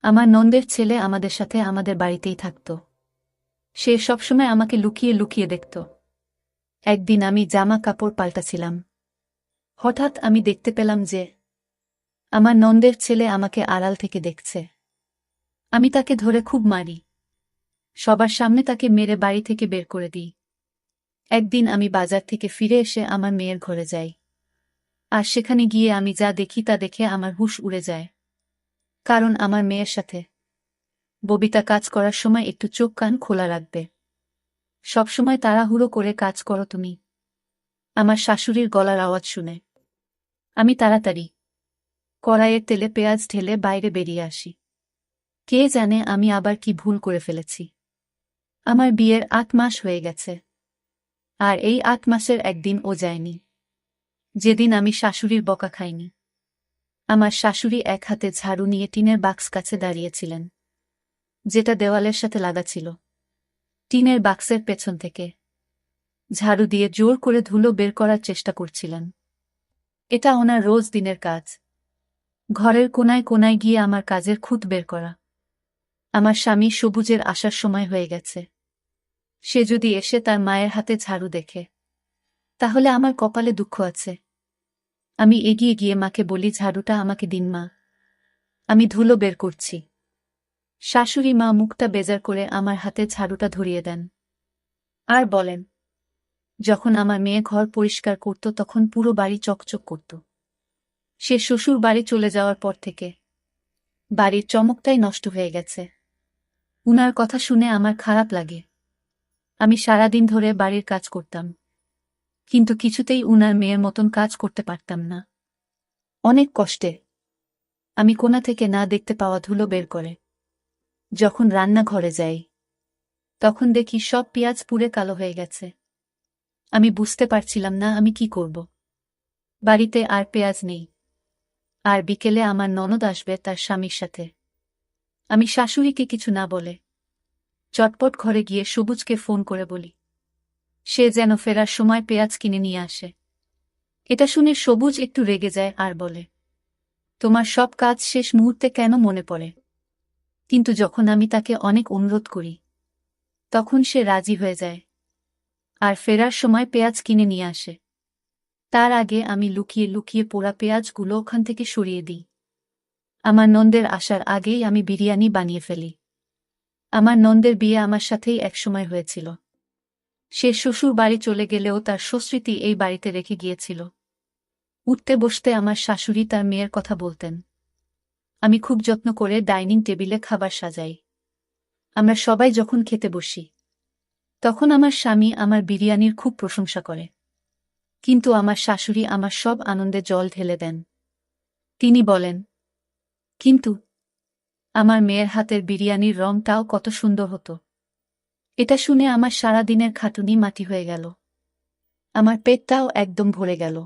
আমার নন্দের ছেলে আমাদের সাথে আমাদের বাড়িতেই থাকত। সে সবসময় আমাকে লুকিয়ে লুকিয়ে দেখত। একদিন আমি জামা কাপড় পাল্টাছিলাম। হঠাৎ আমি দেখতে পেলাম যে আমার নন্দের ছেলে আমাকে আড়াল থেকে দেখছে। আমি তাকে ধরে খুব মারি। সবার সামনে তাকে মেরে বাড়ি থেকে বের করে দিই। একদিন আমি বাজার থেকে ফিরে এসে আমার মেয়ের ঘরে যাই। আর সেখানে গিয়ে আমি যা দেখি তা দেখে আমার হুঁশ উড়ে যায়। কারণ আমার মেয়ের সাথে ববিতা কাজ করার সময় একটু চোখ কান খোলা রাখবে। সবসময় তাড়াহুড়ো করে কাজ করো তুমি। আমার শাশুড়ির গলার আওয়াজ শুনে আমি তাড়াতাড়ি কড়াইয়ের তেলে পেঁয়াজ ঢেলে বাইরে বেরিয়ে আসি। কে জানে আমি আবার কি ভুল করে ফেলেছি। আমার বিয়ের ৮ মাস হয়ে গেছে। আর এই ৮ মাসের একদিন ও যায়নি যেদিন আমি শাশুড়ির বকা খাইনি। আমার শাশুড়ি এক হাতে ঝাড়ু নিয়ে টিনের বাক্স কাছে দাঁড়িয়েছিলেন, যেটা দেওয়ালের সাথে লাগা ছিল। টিনের বাক্সের পেছন থেকে ঝাড়ু দিয়ে জোর করে ধুলো বের করার চেষ্টা করছিলেন। এটা ওনার রোজ দিনের কাজ, ঘরের কোনায় কোনায় গিয়ে আমার কাজের খুঁত বের করা। আমার স্বামী সবুজের আসার সময় হয়ে গেছে। সে যদি এসে তার মায়ের হাতে ঝাড়ু দেখে, তাহলে আমার কপালে দুঃখ আছে। আমি এগিয়ে গিয়ে মাকে বলি, ঝাড়ুটা আমাকে দিন মা, আমি ধুলো বের করছি। শাশুড়ি মা মুখটা বেজার করে আমার হাতে ঝাড়ুটা ধরিয়ে দেন আর বলেন, যখন আমার মেয়ে ঘর পরিষ্কার করত তখন পুরো বাড়ি চকচক করত। সে শ্বশুর বাড়ি চলে যাওয়ার পর থেকে বাড়ির চমকটাই নষ্ট হয়ে গেছে। উনার কথা শুনে আমার খারাপ লাগে। আমি সারাদিন ধরে বাড়ির কাজ করতাম, কিন্তু কিছুতেই উনার মেয়ের মতন কাজ করতে পারতাম না। অনেক কষ্টে আমি কোণা থেকে না দেখতে পাওয়া ধুলো বের করে যখন রান্নাঘরে যাই, তখন দেখি সব পেঁয়াজ পুড়ে কালো হয়ে গেছে। আমি বুঝতে পারছিলাম না আমি কি করব। বাড়িতে আর পেঁয়াজ নেই। আর বিকেলে আমার ননদ আসবে তার স্বামীর সাথে। আমি শাশুড়িকে কিছু না বলে চটপট ঘরে গিয়ে সবুজকে ফোন করে বলি, সে যেন ফেরার সময় পেঁয়াজ কিনে নিয়ে আসে। এটা শুনে সবুজ একটু রেগে যায় আর বলে, তোমার সব কাজ শেষ মুহূর্তে কেন মনে পড়ে? কিন্তু যখন আমি তাকে অনেক অনুরোধ করি, তখন সে রাজি হয়ে যায় আর ফেরার সময় পেঁয়াজ কিনে নিয়ে আসে। তার আগে আমি লুকিয়ে লুকিয়ে পোড়া পেঁয়াজগুলো ওখান থেকে সরিয়ে দিই। আমার নন্দের আসার আগেই আমি বিরিয়ানি বানিয়ে ফেলি। আমার নন্দের বিয়ে আমার সাথেই একসময় হয়েছিল। সে শ্বশুর বাড়ি চলে গেলেও তার সুস্মৃতি এই বাড়িতে রেখে গিয়েছিল। উঠতে বসতে আমার শাশুড়ি তার মেয়ের কথা বলতেন। আমি খুব যত্ন করে ডাইনিং টেবিলে খাবার সাজাই। আমরা সবাই যখন খেতে বসি, তখন আমার স্বামী আমার বিরিয়ানির খুব প্রশংসা করে। কিন্তু আমার শাশুড়ি আমার সব আনন্দে জল ঢেলে দেন। তিনি বলেন, কিন্তু আমার মেয়ের হাতের বিরিয়ানির রংটাও কত সুন্দর হতো। এটা শুনে আমার সারা দিনের খাটুনি মাটি হয়ে গেল। আমার পেটটাও একদম ভরে গেল।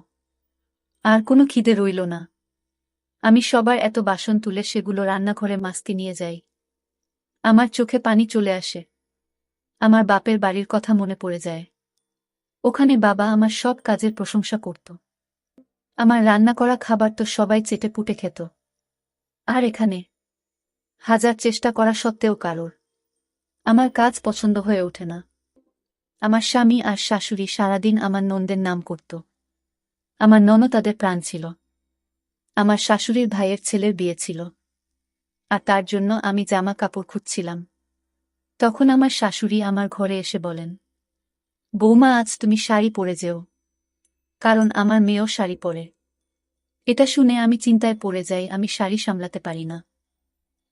আর কোনো খিদে রইল না। আমি সবার এত বাসন তুলে সেগুলো রান্নাঘরে মাজতে নিয়ে যাই। আমার চোখে পানি চলে আসে। আমার বাপের বাড়ির কথা মনে পড়ে যায়। ওখানে বাবা আমার সব কাজের প্রশংসা করত। আমার রান্না করা খাবার তো সবাই চেটেপুটে খেত। আর এখানে হাজার চেষ্টা করা সত্ত্বেও কারোর আমার কাজ পছন্দ হয়ে ওঠে না। আমার স্বামী আর শাশুড়ি সারাদিন আমার নন্দের নাম করত। আমার ননদ তাদের প্রাণ ছিল। আমার শাশুড়ির ভাইয়ের ছেলের বিয়ে ছিল, আর তার জন্য আমি জামা কাপড় খুঁজছিলাম। তখন আমার শাশুড়ি আমার ঘরে এসে বলেন, বৌমা, আজ তুমি শাড়ি পরে যেও, কারণ আমার মেয়েও শাড়ি পরে। এটা শুনে আমি চিন্তায় পড়ে যাই, আমি শাড়ি সামলাতে পারি না।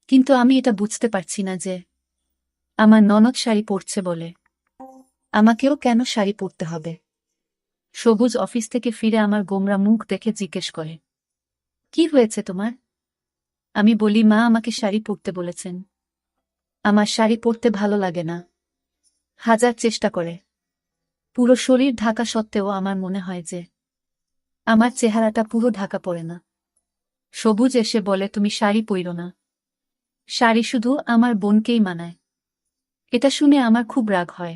কিন্তু আমি এটা বুঝতে পারছি না যে আমার ননদ শাড়ি পরছে বলে আমাকেও কেন শাড়ি পরতে হবে। সবুজ অফিস থেকে ফিরে আমার গোমরা মুখ দেখে জিজ্ঞেস করে, কি হয়েছে তোমার? আমি বলি, মা আমাকে শাড়ি পরতে বলেছেন। আমার শাড়ি পরতে ভালো লাগে না। হাজার চেষ্টা করে পুরো শরীর ঢাকা সত্ত্বেও আমার মনে হয় যে আমার চেহারাটা পুরো ঢাকা পড়ে না। সবুজ এসে বলে, তুমি শাড়ি পইরো না, শাড়ি শুধু আমার বোনকেই মানায়। এটা শুনে আমার খুব রাগ হয়।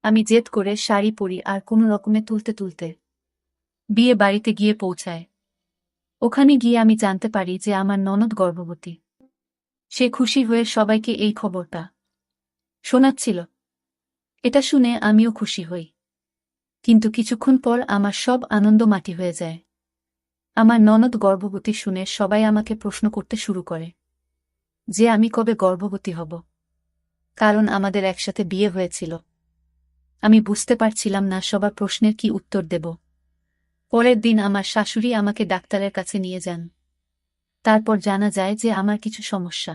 আমি জেদ করে শাড়ি পরি আর কোনো রকমে তুলতে তুলতে বিয়ে বাড়িতে গিয়ে পৌঁছায়। ওখানে গিয়ে আমি জানতে পারি যে আমার ননদ গর্ভবতী। সে খুশি হয়ে সবাইকে এই খবরটা শোনাচ্ছিল। এটা শুনে আমিও খুশি হই। কিন্তু কিছুক্ষণ পর আমার সব আনন্দ মাটি হয়ে যায়। আমার ননদ গর্ভবতী শুনে সবাই আমাকে প্রশ্ন করতে শুরু করে যে আমি কবে গর্ভবতী হব, কারণ আমাদের একসাথে বিয়ে হয়েছিল। আমি বুঝতে পারছিলাম না সবার প্রশ্নের কি উত্তর দেব। পরের দিন আমার শাশুড়ি আমাকে ডাক্তারের কাছে নিয়ে যান। তারপর জানা যায় যে আমার কিছু সমস্যা,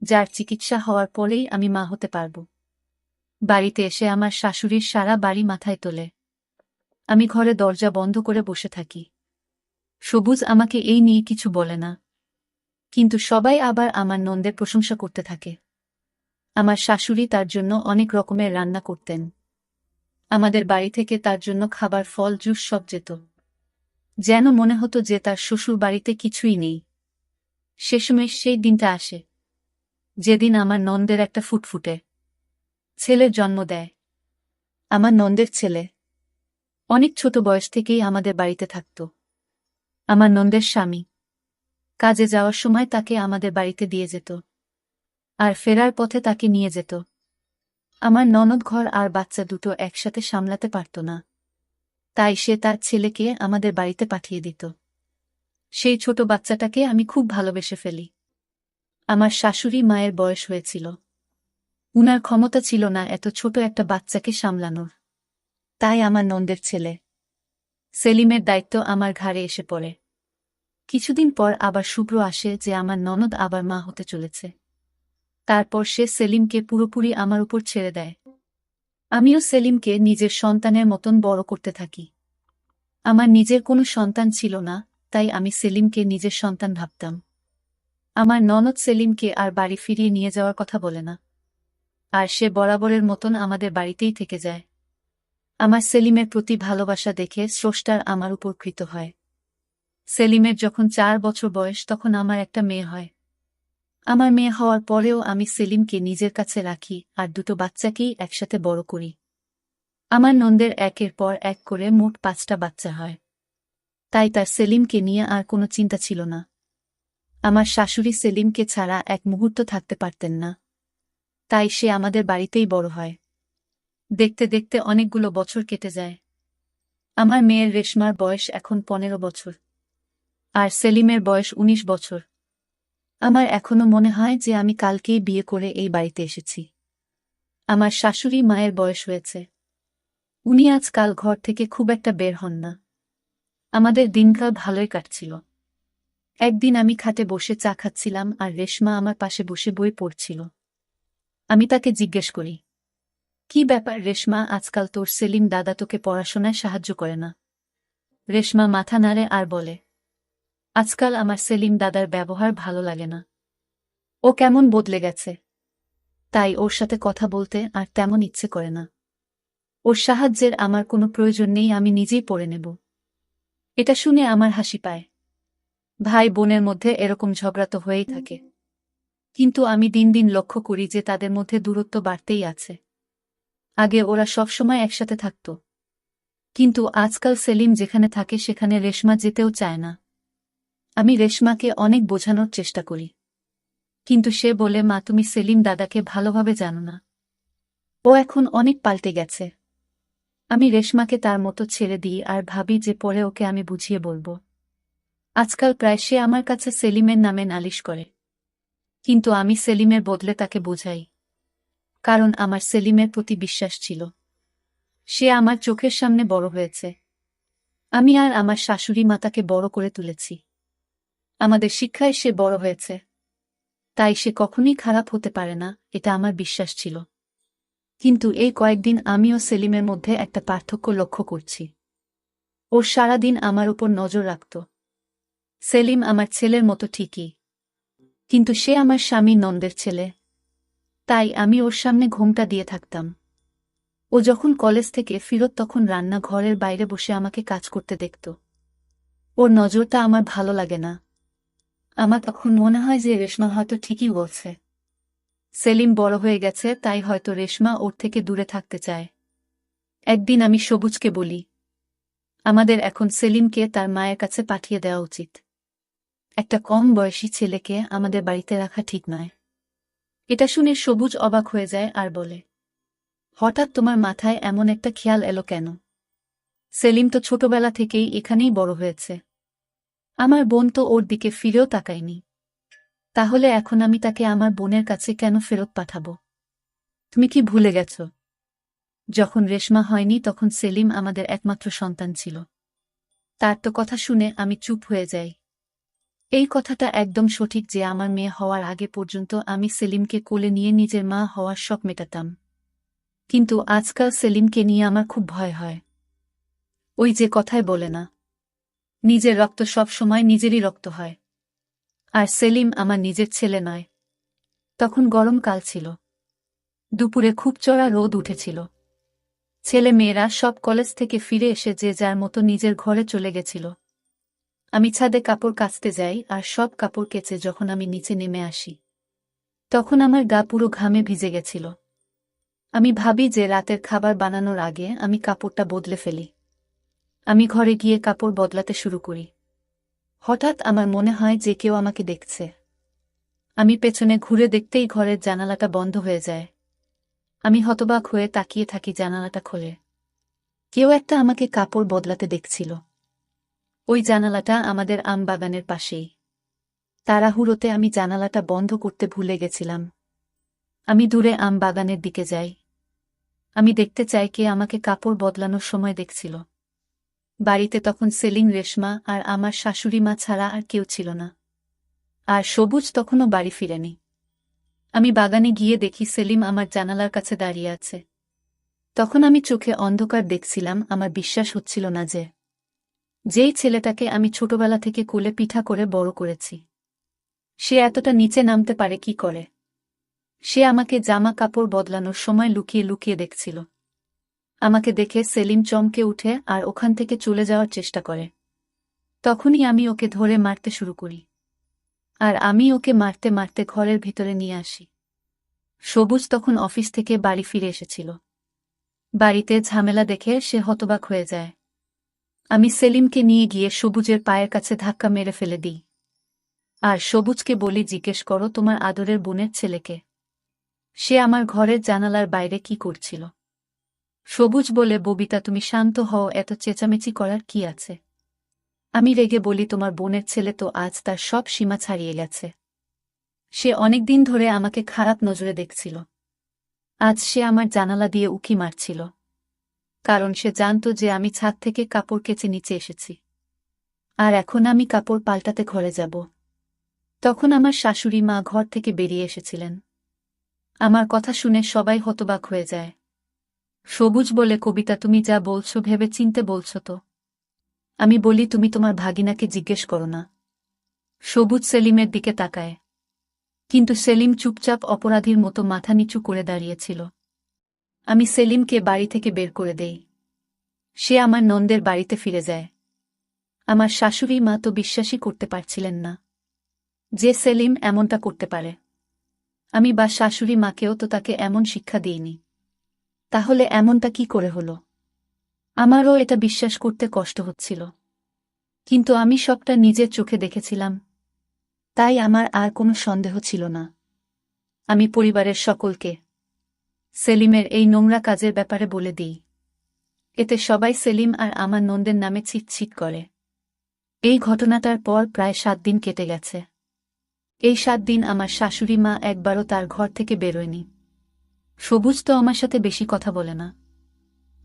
যার চিকিৎসা হওয়ার পরেই আমি মা হতে পারব। বাড়িতে এসে আমার শাশুড়ির সারা বাড়ি মাথায় তোলে। আমি ঘরে দরজা বন্ধ করে বসে থাকি। সবুজ আমাকে এই নিয়ে কিছু বলে না, কিন্তু সবাই আবার আমার নন্দের প্রশংসা করতে থাকে। আমার শাশুড়ি তার জন্য অনেক রকমের রান্না করতেন। আমাদের বাড়ি থেকে তার জন্য খাবার, ফল, জুস সব যেত। যেন মনে হতো যে তার শ্বশুর বাড়িতে কিছুই নেই। সে সময় সেই দিনটা আসে যেদিন আমার নন্দের একটা ফুটফুটে ছেলের জন্ম দেয়। আমার নন্দের ছেলে অনেক ছোট বয়স থেকেই আমাদের বাড়িতে থাকত। আমার নন্দের স্বামী কাজে যাওয়ার সময় তাকে আমাদের বাড়িতে দিয়ে যেত, আর ফেরার পথে তাকে নিয়ে যেত। আমার ননদ ঘর আর বাচ্চা দুটো একসাথে সামলাতে পারত না, তাই সে তার ছেলেকে আমাদের বাড়িতে পাঠিয়ে দিত। সেই ছোট বাচ্চাটাকে আমি খুব ভালোবেসে ফেলি। আমার শাশুড়ি মায়ের বয়স হয়েছিল, উনার ক্ষমতা ছিল না এত ছোট একটা বাচ্চাকে সামলানোর। তাই আমার নন্দের ছেলে সেলিমের দায়িত্ব আমার ঘাড়ে এসে পড়ে। কিছুদিন পর আবার শুভ্র আসে যে আমার ননদ আবার মা হতে চলেছে। তারপর সে সেলিমকে পুরোপুরি আমার উপর ছেড়ে দেয়। আমিও সেলিমকে নিজের সন্তানের মতন বড় করতে থাকি। আমার নিজের কোনো সন্তান ছিল না, তাই আমি সেলিমকে নিজের সন্তান ভাবতাম। আমার ননদ সেলিমকে আর বাড়ি ফিরিয়ে নিয়ে যাওয়ার কথা বলে না, আর সে বরাবরের মতন আমাদের বাড়িতেই থেকে যায়। আমার সেলিমের প্রতি ভালোবাসা দেখে স্রষ্টার আমার উপর কৃত হয়। সেলিমের যখন 4 বছর বয়স তখন আমার একটা মেয়ে হয়। আমার মেয়ে হওয়ার পরেও আমি সেলিমকে নিজের কাছে রাখি আর দুটো বাচ্চাকেই একসাথে বড় করি। আমার নন্দের একের পর এক করে মোট 5টা বাচ্চা হয়, তাই তার সেলিমকে নিয়ে আর কোনো চিন্তা ছিল না। আমার শাশুড়ি সেলিমকে ছাড়া এক মুহূর্ত থাকতে পারতেন না, তাই সে আমাদের বাড়িতেই বড় হয়। দেখতে দেখতে অনেকগুলো বছর কেটে যায়। আমার মেয়ের রেশমার বয়স এখন 15 বছর, আর সেলিমের বয়স 19 বছর। আমার এখনো মনে হয় যে আমি কালকেই বিয়ে করে এই বাড়িতে এসেছি। আমার শাশুড়ি মায়ের বয়স হয়েছে, উনি আজকাল ঘর থেকে খুব একটা বের হন না। আমাদের দিনকাল ভালোই কাটছিল। একদিন আমি খাটে বসে চা খাচ্ছিলাম আর রেশমা আমার পাশে বসে বই পড়ছিল। আমি তাকে জিজ্ঞেস করি, কি ব্যাপার রেশমা, আজকাল তোর সেলিম দাদা তোকে পড়াশোনায় সাহায্য করে না? রেশমা মাথা নাড়ে আর বলে, আজকাল আমার সেলিম দাদার ব্যবহার ভালো লাগে না। ও কেমন বদলে গেছে, তাই ওর সাথে কথা বলতে আর তেমন ইচ্ছে করে না। ওর সাহায্যের আমার কোনো প্রয়োজন নেই, আমি নিজেই পড়ে নেব। এটা শুনে আমার হাসি পায়। ভাই বোনের মধ্যে এরকম ঝগড়া তো হয়েই থাকে, কিন্তু আমি দিন দিন লক্ষ্য করি যে তাদের মধ্যে দূরত্ব বাড়তেই আছে। আগে ওরা সবসময় একসাথে থাকত, কিন্তু আজকাল সেলিম যেখানে থাকে সেখানে রেশমা যেতেও চায় না। আমি রেশমাকে অনেক বোঝানোর চেষ্টা করি, কিন্তু সে বলে, মা তুমি সেলিম দাদাকে ভালোভাবে জানো না, ও এখন অনেক পাল্টে গেছে। আমি রেশমাকে তার মতো ছেড়ে দিই আর ভাবি যে পরে ওকে আমি বুঝিয়ে বলবো। আজকাল প্রায় সে আমার কাছে সেলিমের নামে নালিশ করে, কিন্তু আমি সেলিমের বদলে তাকে বোঝাই, কারণ আমার সেলিমের প্রতি বিশ্বাস ছিল। সে আমার চোখের সামনে বড় হয়েছে। আমি আর আমার শাশুড়ি মা তাকে বড় করে তুলেছি। আমাদের শিক্ষায় সে বড় হয়েছে, তাই সে কখনোই খারাপ হতে পারে না, এটা আমার বিশ্বাস ছিল। কিন্তু এই কয়েকদিন আমিও সেলিমের মধ্যে একটা পার্থক্য লক্ষ্য করছি। ওর সারাদিন আমার উপর নজর রাখত। সেলিম আমার ছেলের মতো ঠিকই, কিন্তু সে আমার স্বামী নন্দের ছেলে, তাই আমি ওর সামনে ঘোমটা দিয়ে থাকতাম। ও যখন কলেজ থেকে ফিরত তখন রান্নাঘরের বাইরে বসে আমাকে কাজ করতে দেখত। ওর নজরটা আমার ভালো লাগে না। আমার তখন মনে হয় যে রেশমা হয়তো ঠিকই বলছে। সেলিম বড় হয়ে গেছে, তাই হয়তো রেশমা ওর থেকে দূরে থাকতে চায়। একদিন আমি সবুজকে বলি, আমাদের এখন সেলিমকে তার মায়ের কাছে পাঠিয়ে দেওয়া উচিত। একটা কম বয়সী ছেলেকে আমাদের বাড়িতে রাখা ঠিক নয়। এটা শুনে সবুজ অবাক হয়ে যায় আর বলে, হঠাৎ তোমার মাথায় এমন একটা খেয়াল এলো কেন? সেলিম তো ছোটবেলা থেকেই এখানেই বড় হয়েছে। আমার বোন তো ওর দিকে ফিরেও তাকায়নি। তাহলে এখন আমি তাকে আমার বোনের কাছে কেন ফেরত পাঠাবো? তুমি কি ভুলে গেছ যখন রেশমা হয়নি তখন সেলিম আমাদের একমাত্র সন্তান ছিল? তার তো কথা শুনে আমি চুপ হয়ে যাই। এই কথাটা একদম সঠিক যে আমার মেয়ে হওয়ার আগে পর্যন্ত আমি সেলিমকে কোলে নিয়ে নিজের মা হওয়ার শখ মেটাতাম। কিন্তু আজকাল সেলিমকে নিয়ে আমার খুব ভয় হয়। ওই যে কথায় বলে না, নিজের রক্ত সব সময় নিজেরই রক্ত হয়। আর সেলিম আমার নিজের ছেলে নয়। তখন গরমকাল ছিল। দুপুরে খুব চড়া রোদ উঠেছিল। ছেলে মেয়েরা সব কলেজ থেকে ফিরে এসে যে যার মতো নিজের ঘরে চলে গেছিল। আমি ছাদে কাপড় কাচতে যাই আর সব কাপড় কেচে যখন আমি নিচে নেমে আসি তখন আমার গা পুরো ঘামে ভিজে গেছিল। আমি ভাবি যে রাতের খাবার বানানোর আগে আমি কাপড়টা বদলে ফেলি। আমি ঘরে গিয়ে কাপড় বদলাতে শুরু করি। হঠাৎ আমার মনে হয় যে কেউ আমাকে দেখছে। আমি পেছনে ঘুরে দেখতেই ঘরের জানালাটা বন্ধ হয়ে যায়। আমি হতবাক হয়ে তাকিয়ে থাকি, জানালাটা খোলে। কেউ একটা আমাকে কাপড় বদলাতে দেখছিল। ওই জানালাটা আমাদের আম বাগানের পাশেই। তাড়াহুড়োতে আমি জানালাটা বন্ধ করতে ভুলে গেছিলাম। আমি দূরে আম বাগানের দিকে যাই। আমি দেখতে চাই কে আমাকে কাপড় বদলানোর সময় দেখছিল। বাড়িতে তখন সেলিম, রেশমা আর আমার শাশুড়ি মা ছাড়া আর কেউ ছিল না। আর সবুজ তখনও বাড়ি ফিরেনি। আমি বাগানে গিয়ে দেখি সেলিম আমার জানালার কাছে দাঁড়িয়ে আছে। তখন আমি চোখে অন্ধকার দেখছিলাম। আমার বিশ্বাস হচ্ছিল না যে যেই ছেলেটাকে আমি ছোটবেলা থেকে কোলে পিঠা করে বড় করেছি সে এতটা নিচে নামতে পারে কি করে। সে আমাকে জামা কাপড় বদলানোর সময় লুকিয়ে লুকিয়ে দেখছিল। আমাকে দেখে সেলিম চমকে উঠে আর ওখান থেকে চলে যাওয়ার চেষ্টা করে। তখনই আমি ওকে ধরে মারতে শুরু করি। আর আমি ওকে মারতে মারতে ঘরের ভিতরে নিয়ে আসি। সবুজ তখন অফিস থেকে বাড়ি ফিরে এসেছিল। বাড়িতে ঝামেলা দেখে সে হতবাক হয়ে যায়। আমি সেলিমকে নিয়ে গিয়ে সবুজের পায়ের কাছে ধাক্কা মেরে ফেলে দিই। আর সবুজকে বলি, জিজ্ঞেস করো তোমার আদরের বোনের ছেলেকে। সে আমার ঘরের জানালার বাইরে কি করছিল। সবুজ বলে, ববিতা তুমি শান্ত হও, এত চেঁচামেচি করার কি আছে? আমি রেগে বলি, তোমার বোনের ছেলে তো আজ তার সব সীমা ছাড়িয়ে গেছে। সে অনেকদিন ধরে আমাকে খারাপ নজরে দেখছিল। আজ সে আমার জানালা দিয়ে উঁকি মারছিল। কারণ সে জানত যে আমি ছাদ থেকে কাপড় কেচে নিচে এসেছি। আর এখন আমি কাপড় পাল্টাতে ঘরে যাব। তখন আমার শাশুড়ি মা ঘর থেকে বেরিয়ে এসেছিলেন। আমার কথা শুনে সবাই হতবাক হয়ে যায়। সবুজ বলে, কবিতা তুমি যা বলছো ভেবে চিনতে বলছো তো? আমি বলি, তুমি তোমার ভাগিনাকে জিজ্ঞেস করো না। সবুজ সেলিমের দিকে তাকায়। কিন্তু সেলিম চুপচাপ অপরাধীর মতো মাথা নিচু করে দাঁড়িয়েছিল। আমি সেলিমকে বাড়ি থেকে বের করে দেই। সে আমার নন্দের বাড়িতে ফিরে যায়। আমার শাশুড়ি মা তো বিশ্বাসই করতে পারছিলেন না যে সেলিম এমনটা করতে পারে। আমি বা শাশুড়ি মাকেও তো তাকে এমন শিক্ষা দিইনি। তাহলে এমনটা কি করে হলো? আমারও এটা বিশ্বাস করতে কষ্ট হচ্ছিল। কিন্তু আমি সবটা নিজের চোখে দেখেছিলাম। তাই আমার আর কোনো সন্দেহ ছিল না। আমি পরিবারের সকলকে সেলিমের এই নোংরা কাজের ব্যাপারে বলে দিই। এতে সবাই সেলিম আর আমার নন্দের নামে ছিটছিট করে। এই ঘটনাটার পর প্রায় 7 দিন কেটে গেছে। এই 7 দিন আমার শাশুড়ি মা একবারও তার ঘর থেকে বেরোয়নি। সবুজ তো আমার সাথে বেশি কথা বলে না।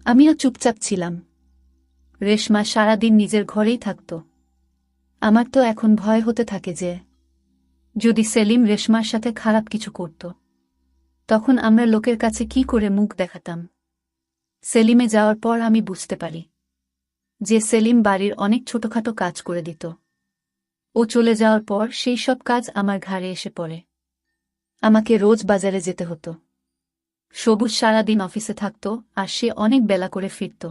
আমিও চুপচাপ ছিলাম। রেশমা সারাদিন নিজের ঘরেই থাকত। আমার তো এখন ভয় হতে থাকে যে যদি সেলিম রেশমার সাথে খারাপ কিছু করত তখন আমরা লোকের কাছে কি করে মুখ দেখাতাম। সেলিমে যাওয়ার পর আমি বুঝতে পারি যে সেলিম বাড়ির অনেক ছোটখাটো কাজ করে দিত। ও চলে যাওয়ার পর সেই সব কাজ আমার ঘাড়ে এসে পড়ে। আমাকে রোজ বাজারে যেতে হতো। সবুজ সারাদিন অফিসে থাকত আর সে অনেক বেলা করে ফিরত।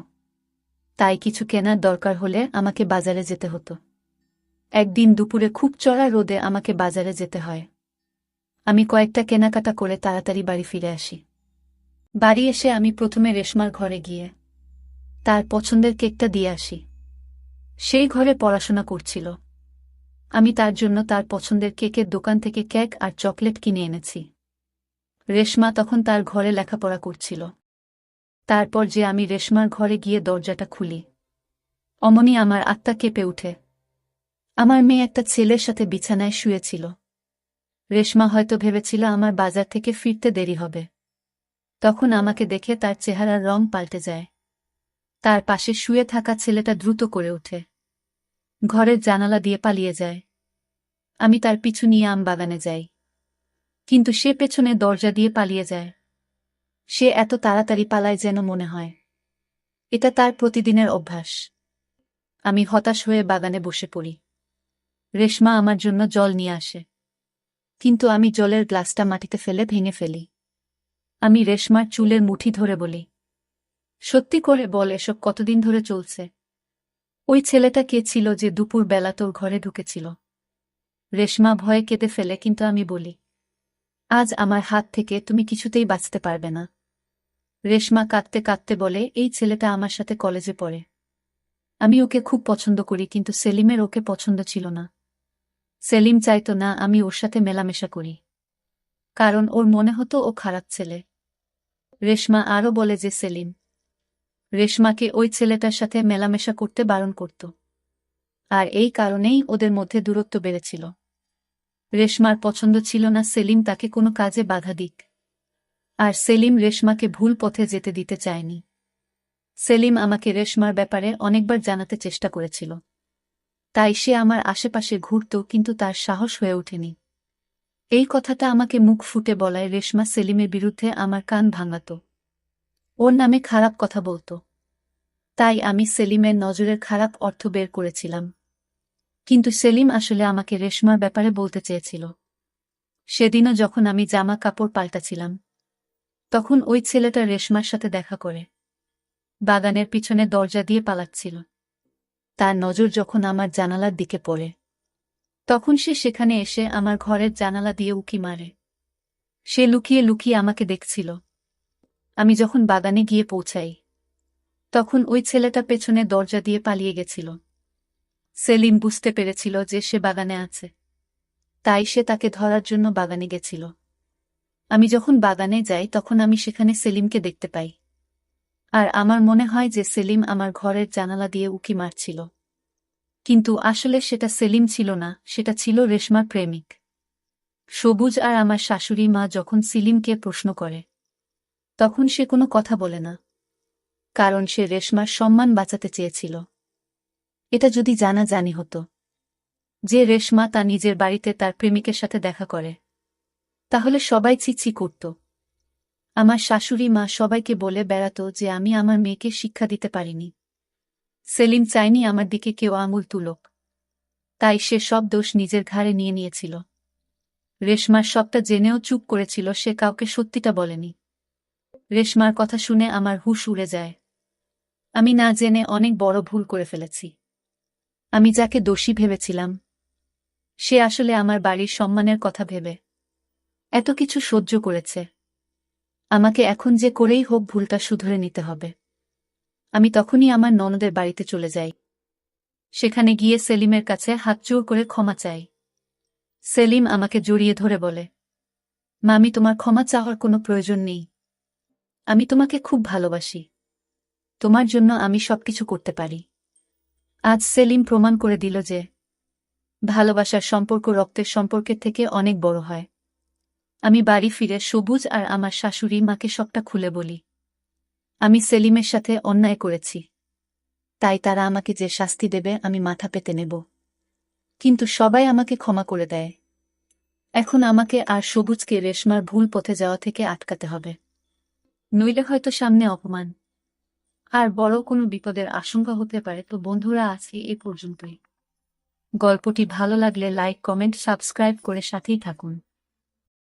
তাই কিছু কেনার দরকার হলে আমাকে বাজারে যেতে হতো। একদিন দুপুরে খুব চড়া রোদে আমাকে বাজারে যেতে হয়। আমি কয়েকটা কেনাকাটা করে তাড়াতাড়ি বাড়ি ফিরে আসি। বাড়ি এসে আমি প্রথমে রেশমার ঘরে গিয়ে তার পছন্দের কেকটা দিয়ে আসি। সেই ঘরে পড়াশোনা করছিল। আমি তার জন্য তার পছন্দের কেকের দোকান থেকে কেক আর চকলেট কিনে এনেছি। রেশমা তখন তার ঘরে লেখাপড়া করছিল। তারপর যে আমি রেশমার ঘরে গিয়ে দরজাটা খুলি, অমনি আমার আত্মা কেঁপে উঠে। আমার মেয়ে একটা ছেলের সাথে বিছানায় শুয়েছিল। রেশমা হয়তো ভেবেছিল আমার বাজার থেকে ফিরতে দেরি হবে। তখন আমাকে দেখে তার চেহারার রং পাল্টে যায়। তার পাশে শুয়ে থাকা ছেলেটা দ্রুত করে ওঠে, ঘরের জানালা দিয়ে পালিয়ে যায়। আমি তার পিছু নিয়ে আম বাগানে যাই, কিন্তু সে পেছনে দরজা দিয়ে পালিয়ে যায়। সে এত তাড়াতাড়ি পালায় যেন মনে হয় এটা তার প্রতিদিনের অভ্যাস। আমি হতাশ হয়ে বাগানে বসে পড়ি। রেশমা আমার জন্য জল নিয়ে আসে, কিন্তু আমি জলের গ্লাসটা মাটিতে ফেলে ভেঙে ফেলি। আমি রেশমার চুলের মুঠি ধরে বলি, সত্যি করে বল, এসব কতদিন ধরে চলছে? ওই ছেলেটা কে ছিল যে দুপুর বেলা তোর ঘরে ঢুকেছিল? রেশমা ভয়ে কেঁদে ফেলে, কিন্তু আমি বলি, আজ আমার হাত থেকে তুমি কিছুতেই বাঁচতে পারবে না। রেশমা কাঁদতে কাঁদতে বলে, এই ছেলেটা আমার সাথে কলেজে পড়ে। আমি ওকে খুব পছন্দ করি, কিন্তু সেলিমের ওকে পছন্দ ছিল না। সেলিম চাইতো না আমি ওর সাথে মেলামেশা করি, কারণ ওর মনে হতো ও খারাপ ছেলে। রেশমা আরও বলে যে সেলিম রেশমাকে ওই ছেলেটার সাথে মেলামেশা করতে বারণ করত, আর এই কারণেই ওদের মধ্যে দূরত্ব বেড়েছিল। রেশমার পছন্দ ছিল না সেলিম তাকে কোনো কাজে বাধা দিক, আর সেলিম রেশমাকে ভুল পথে যেতে দিতে চায়নি। সেলিম আমাকে রেশমার ব্যাপারে অনেকবার জানাতে চেষ্টা করেছিল, তাই সে আমার আশেপাশে ঘুরত, কিন্তু তার সাহস হয়ে ওঠেনি। এই কথাটা আমাকে মুখ ফুটে বলায় রেশমা সেলিমের বিরুদ্ধে আমার কান ভাঙাত, ওর নামে খারাপ কথা বলত। তাই আমি সেলিমের নজরের খারাপ অর্থ বের করেছিলাম, কিন্তু সেলিম আসলে আমাকে রেশমার ব্যাপারে বলতে চেয়েছিল। সেদিনও যখন আমি জামা কাপড় পাল্টাছিলাম, তখন ওই ছেলেটা রেশমার সাথে দেখা করে বাগানের পিছনে দরজা দিয়ে পালাচ্ছিল। তার নজর যখন আমার জানালার দিকে পড়ে, তখন সে সেখানে এসে আমার ঘরের জানালা দিয়ে উঁকি মারে। সে লুকিয়ে লুকিয়ে আমাকে দেখছিল। আমি যখন বাগানে গিয়ে পৌঁছাই, তখন ওই ছেলেটা পেছনে দরজা দিয়ে পালিয়ে গেছিল। সেলিম বুঝতে পেরেছিল যে সে বাগানে আছে, তাই সে তাকে ধরার জন্য বাগানে গেছিল। আমি যখন বাগানে যাই, তখন আমি সেখানে সেলিমকে দেখতে পাই, আর আমার মনে হয় যে সেলিম আমার ঘরের জানালা দিয়ে উঁকি মারছিল। কিন্তু আসলে সেটা সেলিম ছিল না, সেটা ছিল রেশমার প্রেমিক সবুজ। আর আমার শাশুড়ি মা যখন সেলিমকে প্রশ্ন করে, তখন সে কোনো কথা বলে না, কারণ সে রেশমার সম্মান বাঁচাতে চেয়েছিল। এটা যদি জানাজানি হতো যে রেশমা তা নিজের বাড়িতে তার প্রেমিকের সাথে দেখা করে, তাহলে সবাই ছিছি করত। আমার শাশুড়ি মা সবাইকে বলে বেড়াত যে আমি আমার মেয়েকে শিক্ষা দিতে পারিনি। সেলিম চায়নি আমার দিকে কেউ আঙুল তুলুক, তাই সে সব দোষ নিজের ঘাড়ে নিয়ে নিয়েছিল। রেশমার সবটা জেনেও চুপ করেছিল, সে কাউকে সত্যিটা বলেনি। রেশমার কথা শুনে আমার হুঁশ উড়ে যায়। আমি না জেনে অনেক বড় ভুল করে ফেলেছি। আমি যাকে দোষী ভেবেছিলাম, সে আসলে আমার বাড়ির সম্মানের কথা ভেবে এত কিছু সহ্য করেছে। আমাকে এখন যে করেই হোক ভুলটা শুধরে নিতে হবে। আমি তখনই আমার ননদের বাড়িতে চলে যাই। সেখানে গিয়ে সেলিমের কাছে হাত জোড় করে ক্ষমা চাই। সেলিম আমাকে জড়িয়ে ধরে বলে, মামি, তোমার ক্ষমা চাওয়ার কোনো প্রয়োজন নেই। আমি তোমাকে খুব ভালোবাসি। তোমার জন্য আমি সবকিছু করতে পারি। আজ সেলিম প্রমাণ করে দিল যে ভালোবাসার সম্পর্ক রক্তের সম্পর্কের থেকে অনেক বড় হয়। আমি বাড়ি ফিরে সবুজ আর আমার শাশুড়ি মাকে সবটা খুলে বলি। আমি সেলিমের সাথে অন্যায় করেছি, তাই তারা আমাকে যে শাস্তি দেবে আমি মাথা পেতে নেব। কিন্তু সবাই আমাকে ক্ষমা করে দেয়। এখন আমাকে আর সবুজকে রেশমার ভুল পথে যাওয়া থেকে আটকাতে হবে, নইলে হয়তো সামনে অপমান আর বড় কোনো বিপদের আশঙ্কা হতে পারে। তো বন্ধুরা, আজকে এ পর্যন্তই। গল্পটি ভালো লাগলে লাইক, কমেন্ট, সাবস্ক্রাইব করে সাথেই থাকুন।